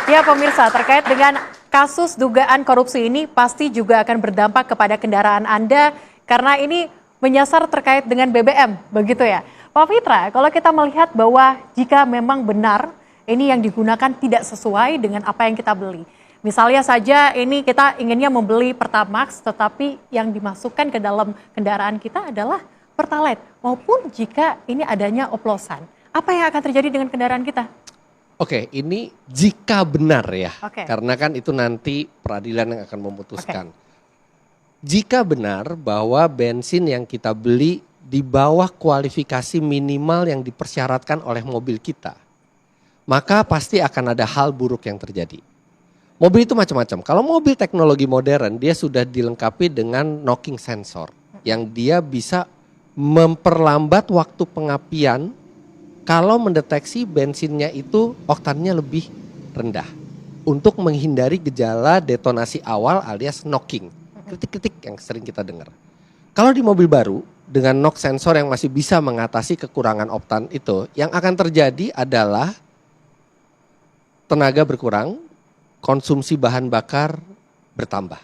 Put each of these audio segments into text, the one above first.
Ya pemirsa, terkait dengan kasus dugaan korupsi ini pasti juga akan berdampak kepada kendaraan Anda karena ini menyasar terkait dengan BBM, begitu ya. Pak Fitra, kalau kita melihat bahwa jika memang benar ini yang digunakan tidak sesuai dengan apa yang kita beli. Misalnya saja ini kita inginnya membeli Pertamax tetapi yang dimasukkan ke dalam kendaraan kita adalah Pertalite maupun jika ini adanya oplosan. Apa yang akan terjadi dengan kendaraan kita? Oke, ini jika benar ya, Oke. karena kan itu nanti peradilan yang akan memutuskan. Jika benar bahwa bensin yang kita beli di bawah kualifikasi minimal yang dipersyaratkan oleh mobil kita, maka pasti akan ada hal buruk yang terjadi. Mobil itu macam-macam. Kalau mobil teknologi modern, dia sudah dilengkapi dengan knocking sensor yang dia bisa memperlambat waktu pengapian kalau mendeteksi bensinnya itu oktannya lebih rendah untuk menghindari gejala detonasi awal alias knocking, kritik-kritik yang sering kita dengar. Kalau di mobil baru dengan knock sensor yang masih bisa mengatasi kekurangan oktan itu, yang akan terjadi adalah tenaga berkurang, konsumsi bahan bakar bertambah.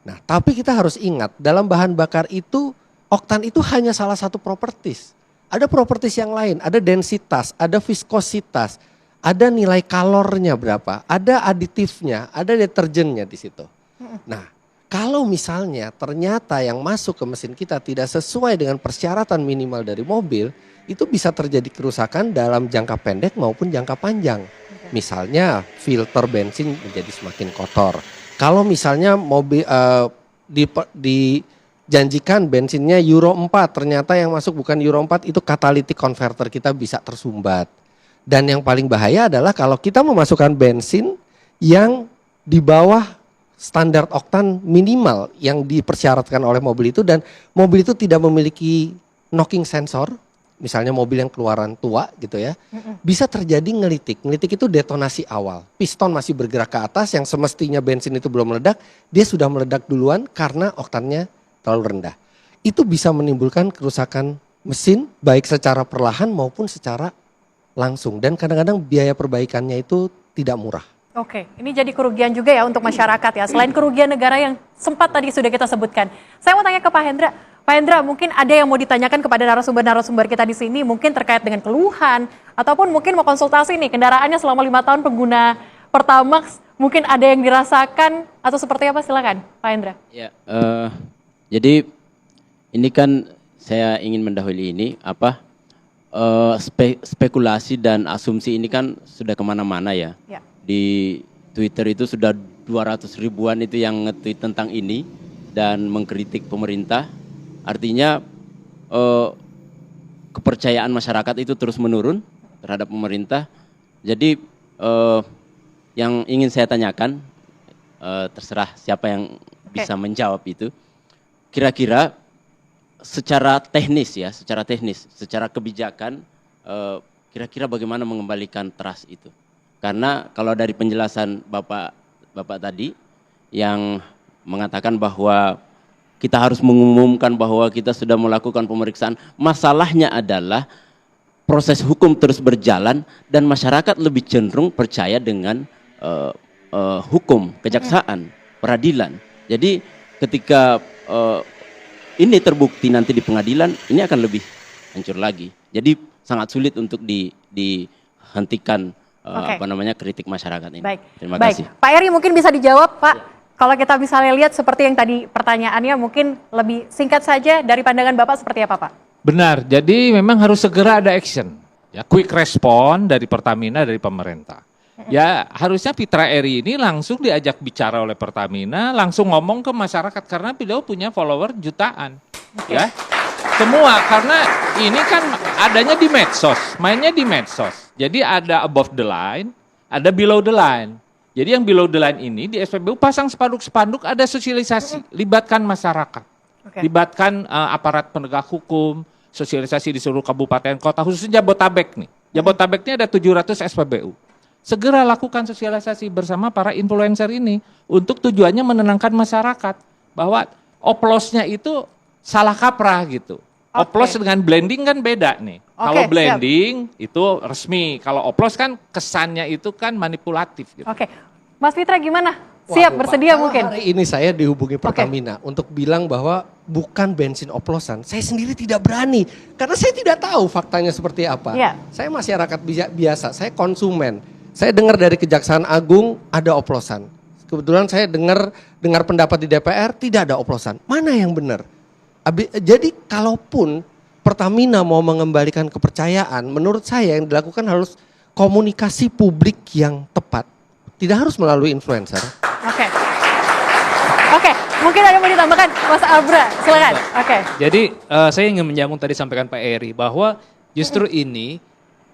Nah, tapi kita harus ingat dalam bahan bakar itu oktan itu hanya salah satu properties. Ada properties yang lain, ada densitas, ada viskositas, ada nilai kalornya berapa, ada aditifnya, ada deterjennya di situ. Nah, kalau misalnya ternyata yang masuk ke mesin kita tidak sesuai dengan persyaratan minimal dari mobil, itu bisa terjadi kerusakan dalam jangka pendek maupun jangka panjang. Misalnya filter bensin menjadi semakin kotor. Kalau misalnya mobil janjikan bensinnya Euro 4, ternyata yang masuk bukan Euro 4, itu catalytic converter kita bisa tersumbat. Dan yang paling bahaya adalah kalau kita memasukkan bensin yang di bawah standar oktan minimal yang dipersyaratkan oleh mobil itu dan mobil itu tidak memiliki knocking sensor, misalnya mobil yang keluaran tua gitu ya, bisa terjadi ngelitik. Ngelitik itu detonasi awal. Piston masih bergerak ke atas yang semestinya bensin itu belum meledak, dia sudah meledak duluan karena oktannya terlalu rendah. Itu bisa menimbulkan kerusakan mesin baik secara perlahan maupun secara langsung. Dan kadang-kadang biaya perbaikannya itu tidak murah. Oke, ini jadi kerugian juga ya untuk masyarakat ya. Selain kerugian negara yang sempat tadi sudah kita sebutkan. Saya mau tanya ke Pak Hendra. Pak Hendra, mungkin ada yang mau ditanyakan kepada narasumber-narasumber kita di sini. Mungkin terkait dengan keluhan. Ataupun mungkin mau konsultasi nih kendaraannya selama 5 tahun pengguna Pertamax. Mungkin ada yang dirasakan atau seperti apa, silakan Pak Hendra. Ya, jadi ini kan saya ingin mendahului ini spekulasi dan asumsi ini kan sudah kemana-mana ya. Di Twitter itu sudah 200 ribuan itu yang nge-tweet tentang ini dan mengkritik pemerintah. Artinya kepercayaan masyarakat itu terus menurun terhadap pemerintah. Jadi yang ingin saya tanyakan, terserah siapa yang bisa menjawab itu. Kira-kira secara teknis, secara kebijakan, kira-kira bagaimana mengembalikan trust itu? Karena kalau dari penjelasan Bapak tadi yang mengatakan bahwa kita harus mengumumkan bahwa kita sudah melakukan pemeriksaan, masalahnya adalah proses hukum terus berjalan dan masyarakat lebih cenderung percaya dengan hukum, kejaksaan, peradilan. Jadi ketika ini terbukti nanti di pengadilan, ini akan lebih hancur lagi. Jadi sangat sulit untuk dihentikan kritik masyarakat ini. Baik. Terima kasih. Pak Eri mungkin bisa dijawab, Pak. Kalau kita bisa lihat seperti yang tadi pertanyaannya, mungkin lebih singkat saja dari pandangan Bapak seperti apa, Pak? Benar, jadi memang harus segera ada action. Ya, quick respon dari Pertamina, dari pemerintah. Ya harusnya Fitra Eri ini langsung diajak bicara oleh Pertamina, langsung ngomong ke masyarakat karena beliau punya follower jutaan, ya. Semua karena ini kan adanya di medsos, mainnya di medsos. Jadi ada above the line, ada below the line. Jadi yang below the line ini di SPBU pasang spanduk-spanduk, ada sosialisasi, libatkan masyarakat, libatkan aparat penegak hukum, sosialisasi di seluruh kabupaten kota, khususnya Jabotabek nih. Jabotabeknya ada 700 SPBU. Segera lakukan sosialisasi bersama para influencer ini untuk tujuannya menenangkan masyarakat bahwa oplosnya itu salah kaprah gitu. Oplos dengan blending kan beda nih. Kalau blending itu resmi, kalau oplos kan kesannya itu kan manipulatif gitu. Oke, Mas Fitra gimana? Siap, bersedia Pak, mungkin? hari ini saya dihubungi Pertamina untuk bilang bahwa bukan bensin oplosan. Saya sendiri tidak berani karena saya tidak tahu faktanya seperti apa. Iya. Saya masyarakat biasa, saya konsumen. Saya dengar dari Kejaksaan Agung ada oplosan. Kebetulan saya dengar pendapat di DPR tidak ada oplosan. Mana yang benar? Jadi kalaupun Pertamina mau mengembalikan kepercayaan, menurut saya yang dilakukan harus komunikasi publik yang tepat. Tidak harus melalui influencer. Oke, mungkin ada yang mau ditambahkan, Mas Abra, silakan. Oke. Jadi saya ingin menyambung tadi sampaikan Pak Eri bahwa justru ini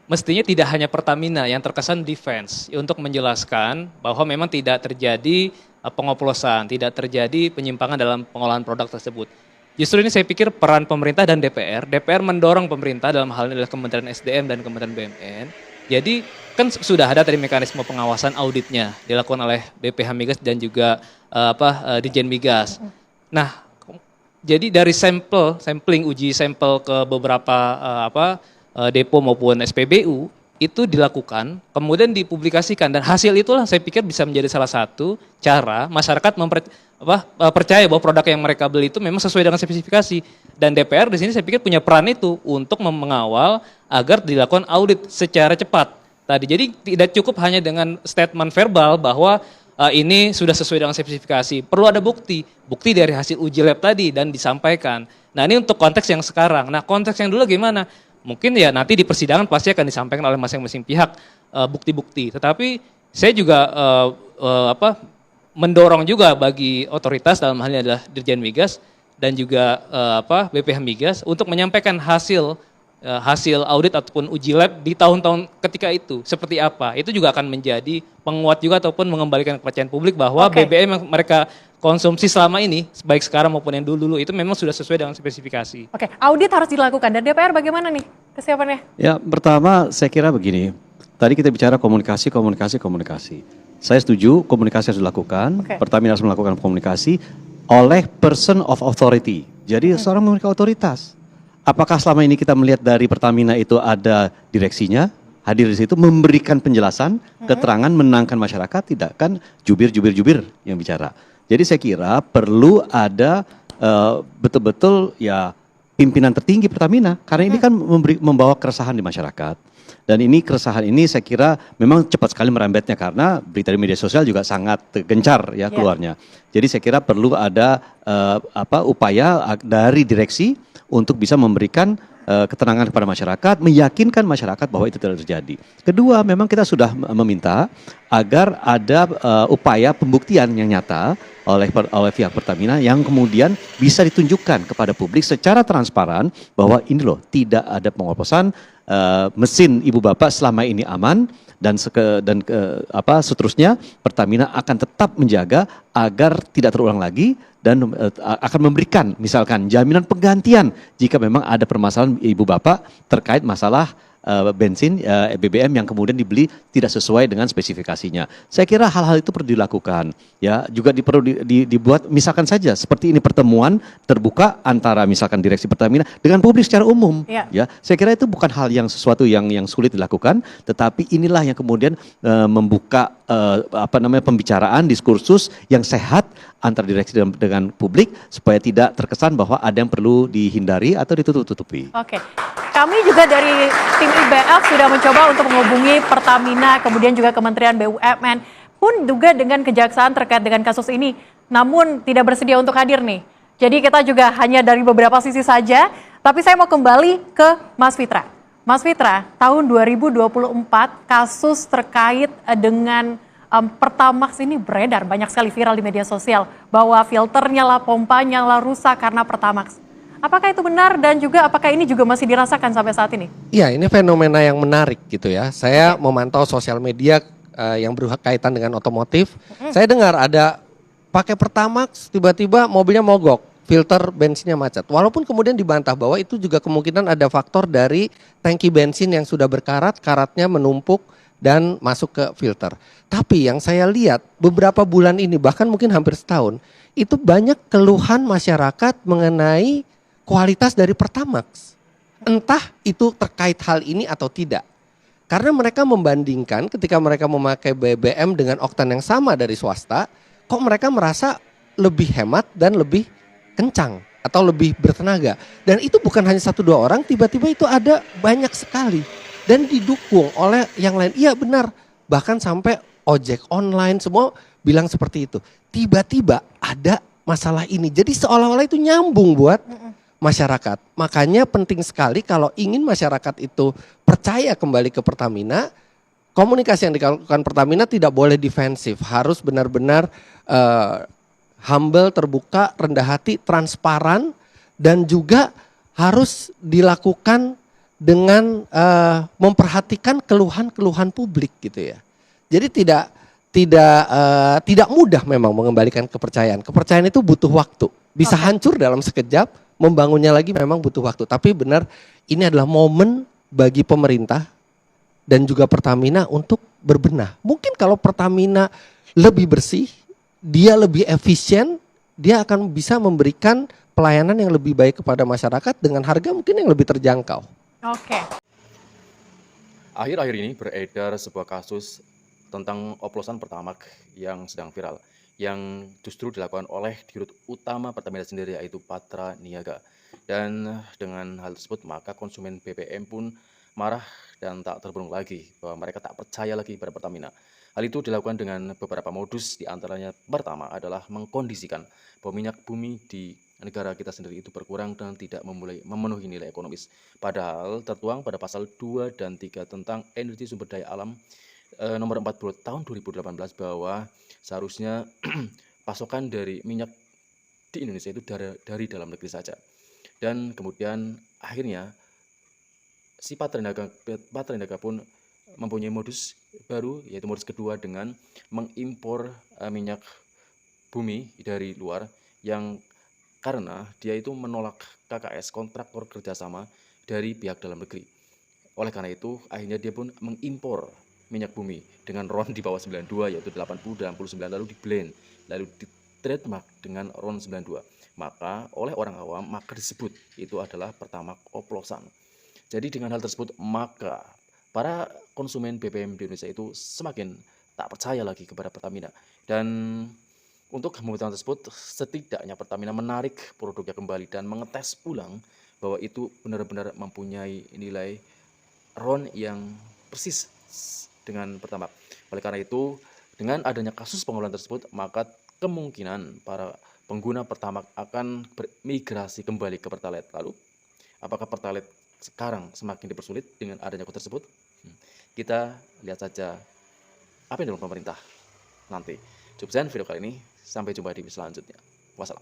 mestinya tidak hanya Pertamina yang terkesan defense untuk menjelaskan bahwa memang tidak terjadi pengoplosan, tidak terjadi penyimpangan dalam pengolahan produk tersebut. Justru ini saya pikir peran pemerintah dan DPR mendorong pemerintah dalam hal ini adalah Kementerian SDM dan Kementerian BUMN. Jadi kan sudah ada tadi mekanisme pengawasan auditnya dilakukan oleh BPH Migas dan juga Ditjen Migas. Nah, jadi dari sampling uji sampel ke beberapa depo maupun SPBU itu dilakukan, kemudian dipublikasikan dan hasil itulah saya pikir bisa menjadi salah satu cara masyarakat percaya bahwa produk yang mereka beli itu memang sesuai dengan spesifikasi. Dan DPR di sini saya pikir punya peran itu untuk mengawal agar dilakukan audit secara cepat. Tadi jadi tidak cukup hanya dengan statement verbal bahwa ini sudah sesuai dengan spesifikasi. Perlu ada bukti dari hasil uji lab tadi dan disampaikan. Nah, ini untuk konteks yang sekarang. Nah, konteks yang dulu gimana? Mungkin ya nanti di persidangan pasti akan disampaikan oleh masing-masing pihak bukti-bukti. Tetapi saya juga mendorong juga bagi otoritas dalam hal ini adalah Dirjen Migas dan juga BPH Migas untuk menyampaikan hasil audit ataupun uji lab di tahun-tahun ketika itu seperti apa. Itu juga akan menjadi penguat juga ataupun mengembalikan kepercayaan publik bahwa BBM yang mereka konsumsi selama ini, baik sekarang maupun yang dulu itu memang sudah sesuai dengan spesifikasi. Oke, audit harus dilakukan dan DPR bagaimana nih kesiapannya? Ya, pertama saya kira begini. Tadi kita bicara komunikasi. Saya setuju komunikasi harus dilakukan. Pertamina harus melakukan komunikasi oleh person of authority. Jadi seorang memiliki otoritas. Apakah selama ini kita melihat dari Pertamina itu ada direksinya, hadir di situ memberikan penjelasan, keterangan, menenangkan masyarakat, tidak kan jubir yang bicara. Jadi saya kira perlu ada betul-betul ya pimpinan tertinggi Pertamina karena ini kan membawa keresahan di masyarakat. Dan ini keresahan ini saya kira memang cepat sekali merembetnya karena berita di media sosial juga sangat gencar ya keluarnya. Jadi saya kira perlu ada upaya dari direksi untuk bisa memberikan keterangan kepada masyarakat, meyakinkan masyarakat bahwa itu tidak terjadi. Kedua, memang kita sudah meminta agar ada upaya pembuktian yang nyata oleh pihak Pertamina yang kemudian bisa ditunjukkan kepada publik secara transparan bahwa ini loh tidak ada pengoplosan, mesin ibu bapak selama ini aman dan seterusnya Pertamina akan tetap menjaga agar tidak terulang lagi dan akan memberikan misalkan jaminan penggantian jika memang ada permasalahan ibu bapak terkait masalah bensin BBM yang kemudian dibeli tidak sesuai dengan spesifikasinya. Saya kira hal-hal itu perlu dilakukan. Ya, juga perlu dibuat misalkan saja seperti ini pertemuan terbuka antara misalkan direksi Pertamina dengan publik secara umum. Ya, saya kira itu bukan hal yang sesuatu yang sulit dilakukan, tetapi inilah yang kemudian membuka pembicaraan diskursus yang sehat antara direksi dengan publik supaya tidak terkesan bahwa ada yang perlu dihindari atau ditutup-tutupi. Oke. Kami juga dari tim IBF sudah mencoba untuk menghubungi Pertamina, kemudian juga Kementerian BUMN, pun juga dengan kejaksaan terkait dengan kasus ini, namun tidak bersedia untuk hadir nih. Jadi kita juga hanya dari beberapa sisi saja, tapi saya mau kembali ke Mas Fitra. Mas Fitra, tahun 2024 kasus terkait dengan Pertamax ini beredar, banyak sekali viral di media sosial, bahwa filternya lah, pompanya lah rusak karena Pertamax. Apakah itu benar dan juga apakah ini juga masih dirasakan sampai saat ini? Iya, ini fenomena yang menarik gitu ya. Saya memantau sosial media yang berkaitan dengan otomotif. Saya dengar ada pakai Pertamax, tiba-tiba mobilnya mogok, filter bensinnya macet. Walaupun kemudian dibantah bahwa itu juga kemungkinan ada faktor dari tangki bensin yang sudah berkarat, karatnya menumpuk dan masuk ke filter. Tapi yang saya lihat beberapa bulan ini, bahkan mungkin hampir setahun, itu banyak keluhan masyarakat mengenai kualitas dari Pertamax. Entah itu terkait hal ini atau tidak. Karena mereka membandingkan ketika mereka memakai BBM dengan oktan yang sama dari swasta, kok mereka merasa lebih hemat dan lebih kencang atau lebih bertenaga. Dan itu bukan hanya 1-2 orang, tiba-tiba itu ada banyak sekali. Dan didukung oleh yang lain. Iya benar, bahkan sampai ojek online semua bilang seperti itu. Tiba-tiba ada masalah ini. Jadi seolah-olah itu nyambung buat masyarakat. Makanya penting sekali kalau ingin masyarakat itu percaya kembali ke Pertamina, komunikasi yang dilakukan Pertamina tidak boleh defensif. Harus benar-benar humble, terbuka, rendah hati, transparan, dan juga harus dilakukan dengan memperhatikan keluhan-keluhan publik gitu ya. Jadi tidak mudah memang mengembalikan kepercayaan. Kepercayaan itu butuh waktu. Bisa hancur dalam sekejap, membangunnya lagi memang butuh waktu. Tapi benar ini adalah momen bagi pemerintah dan juga Pertamina untuk berbenah. Mungkin kalau Pertamina lebih bersih, dia lebih efisien, dia akan bisa memberikan pelayanan yang lebih baik kepada masyarakat dengan harga mungkin yang lebih terjangkau. Oke. Akhir-akhir ini beredar sebuah kasus tentang oplosan Pertamax yang sedang viral, yang justru dilakukan oleh Dirut Utama Pertamina sendiri, yaitu Patra Niaga. Dan dengan hal tersebut maka konsumen BBM pun marah dan tak terbendung lagi bahwa mereka tak percaya lagi pada Pertamina. Hal itu dilakukan dengan beberapa modus, diantaranya pertama adalah mengkondisikan bahwa minyak bumi di negara kita sendiri itu berkurang dan tidak memenuhi nilai ekonomis. Padahal tertuang pada pasal 2 dan 3 tentang energi sumber daya alam nomor 40 tahun 2018 bahwa seharusnya pasokan dari minyak di Indonesia itu dari dalam negeri saja. Dan kemudian akhirnya si Patra Niaga pun mempunyai modus baru, yaitu modus kedua dengan mengimpor minyak bumi dari luar, yang karena dia itu menolak KKS, kontraktor kerjasama dari pihak dalam negeri. Oleh karena itu akhirnya dia pun mengimpor minyak bumi dengan RON di bawah 92, yaitu 80 dan 69, lalu di blend, lalu di trademark dengan RON 92. Maka oleh orang awam maka disebut itu adalah Pertamax oplosan. Jadi dengan hal tersebut maka para konsumen BBM di Indonesia itu semakin tak percaya lagi kepada Pertamina. Dan untuk pembuatan tersebut setidaknya Pertamina menarik produknya kembali dan mengetes ulang bahwa itu benar-benar mempunyai nilai RON yang persis dengan Pertamax. Oleh karena itu, dengan adanya kasus pengolahan tersebut, maka kemungkinan para pengguna Pertamax akan bermigrasi kembali ke Pertalite. Lalu, apakah Pertalite sekarang semakin dipersulit dengan adanya kode tersebut? Kita lihat saja apa yang dilakukan pemerintah nanti. Cukup sekian video kali ini. Sampai jumpa di video selanjutnya. Wassalam.